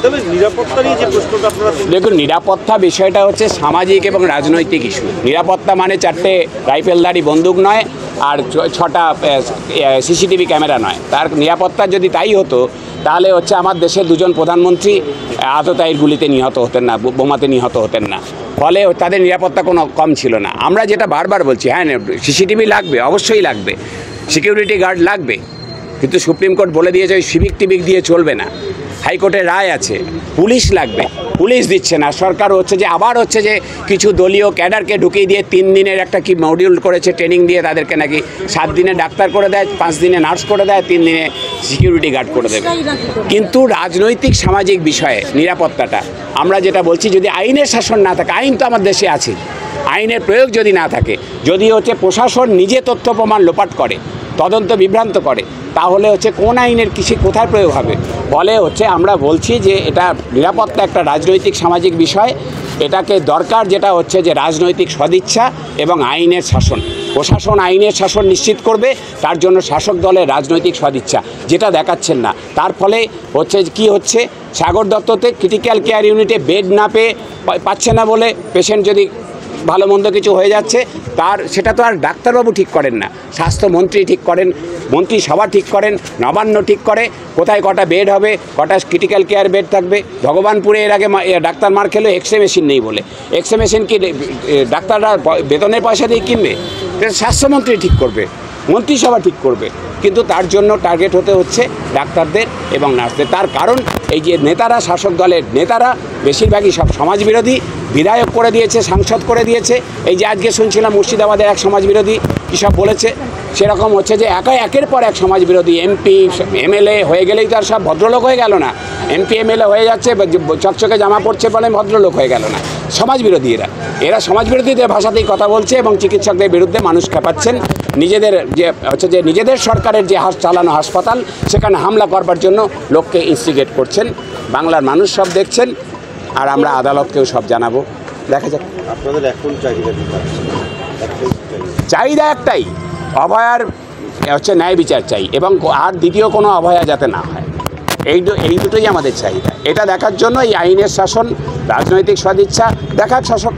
তবে নিরাপত্তা নিয়ে যে প্রশ্নটা আপনারা দেখুন, নিরাপত্তা বিষয়টা হচ্ছে সামাজিক এবং রাজনৈতিক ইস্যু। নিরাপত্তা মানে 4টে রাইফেলধারী বন্দুক নয়, আর 6টা সিসিটিভি ক্যামেরা নয়। তার নিরাপত্তা যদি তাই হতো তাহলে হচ্ছে আমার দেশের 2জন প্রধানমন্ত্রী আততায়ীর গুলিতে নিহত হতেন না, বোমাতে নিহত হতেন না। ফলে তাদের নিরাপত্তা কোনো কম ছিল না। আমরা যেটা বারবার বলছি, হ্যাঁ সিসিটিভি লাগবে, অবশ্যই লাগবে, সিকিউরিটি গার্ড লাগবে, কিন্তু সুপ্রিম কোর্ট বলে দিয়েছে ওই সিভিক টিভিক দিয়ে চলবে না। হাইকোর্টের রায় আছে, পুলিশ লাগবে, পুলিশ দিচ্ছে না। সরকার হচ্ছে যে আবার হচ্ছে যে কিছু দলীয় ক্যাডারকে ঢুকিয়ে দিয়ে 3 দিনের একটা কি মডিউল করেছে, ট্রেনিং দিয়ে তাদেরকে নাকি 7 দিনে ডাক্তার করে দেয়, 5 দিনে নার্স করে দেয়, 3 দিনে সিকিউরিটি গার্ড করে দেবে। কিন্তু রাজনৈতিক সামাজিক বিষয়ে নিরাপত্তাটা আমরা যেটা বলছি, যদি আইনের শাসন না থাকে, আইন তো আমার দেশে আছে, আইনের প্রয়োগ যদি না থাকে, যদি হচ্ছে প্রশাসন নিজে তথ্য প্রমাণ লোপাট করে, তদন্ত বিভ্রান্ত করে, তাহলে হচ্ছে কোন আইনের কোথায় প্রয়োগ হবে? ফলে হচ্ছে আমরা বলছি যে এটা নিরাপত্তা একটা রাজনৈতিক সামাজিক বিষয়। এটাকে দরকার যেটা হচ্ছে যে রাজনৈতিক সদিচ্ছা এবং আইনের শাসন। প্রশাসন আইনের শাসন নিশ্চিত করবে, তার জন্য শাসক দলের রাজনৈতিক সদিচ্ছা যেটা দেখাচ্ছেন না। তার ফলে হচ্ছে কি হচ্ছে, সাগর দত্ততে ক্রিটিক্যাল কেয়ার ইউনিটে বেড না পাচ্ছে না বলে পেশেন্ট যদি ভালো মন্দ কিছু হয়ে যাচ্ছে, সেটা তো আর ডাক্তারবাবু ঠিক করেন না, স্বাস্থ্যমন্ত্রী ঠিক করেন, মন্ত্রিসভা ঠিক করেন, নবান্ন ঠিক করে কোথায় কটা বেড হবে, কটা ক্রিটিক্যাল কেয়ার বেড থাকবে। ভগবানপুরে এর আগে ডাক্তার মার খেলো এক্সরে মেশিন নেই বলে। এক্সরে মেশিন কি ডাক্তাররা বেতনের পয়সা দিয়ে কিনবে? স্বাস্থ্যমন্ত্রী ঠিক করবে, মন্ত্রিসভা ঠিক করবে, কিন্তু তার জন্য টার্গেট হতে হচ্ছে ডাক্তারদের এবং নার্সদের। তার কারণ এই যে নেতারা, শাসক দলের নেতারা বেশিরভাগই সব সমাজবিরোধী, বিধায়ক করে দিয়েছে, সাংসদ করে দিয়েছে। এই যে আজকে শুনছিলাম মুর্শিদাবাদের এক সমাজবিরোধী কী সব বলেছে, সেরকম হচ্ছে যে একের পর এক সমাজবিরোধী এমপি এমএলএ হয়ে গেলেই তো আর সব ভদ্রলোক হয়ে গেল না। এমপি এমএলএ হয়ে যাচ্ছে, চকচকে জামা পড়ছে বলে ভদ্রলোক হয়ে গেল না। সমাজবিরোধী এরা সমাজবিরোধীদের ভাষাতেই কথা বলছে এবং চিকিৎসকদের বিরুদ্ধে মানুষ খেপাচ্ছেন। নিজেদের যে হচ্ছে যে নিজেদের সরকারের যে চালানো হাসপাতাল, সেখানে হামলা করবার জন্য লোককে ইনস্টিগেট করছেন। বাংলার মানুষ সব দেখছেন, আর আমরা আদালতকেও সব জানাবো। দেখা যাক। আপনাদের এখন চাহিদা একটাই, অভয়ার হচ্ছে ন্যায় বিচার চাই, এবং আর দ্বিতীয় কোনো অভয়া যাতে না হয়। এই দুটোই আমাদের চাহিদা। এটা দেখার জন্য এই আইনের শাসন, রাজনৈতিক সদিচ্ছা দেখার শাসক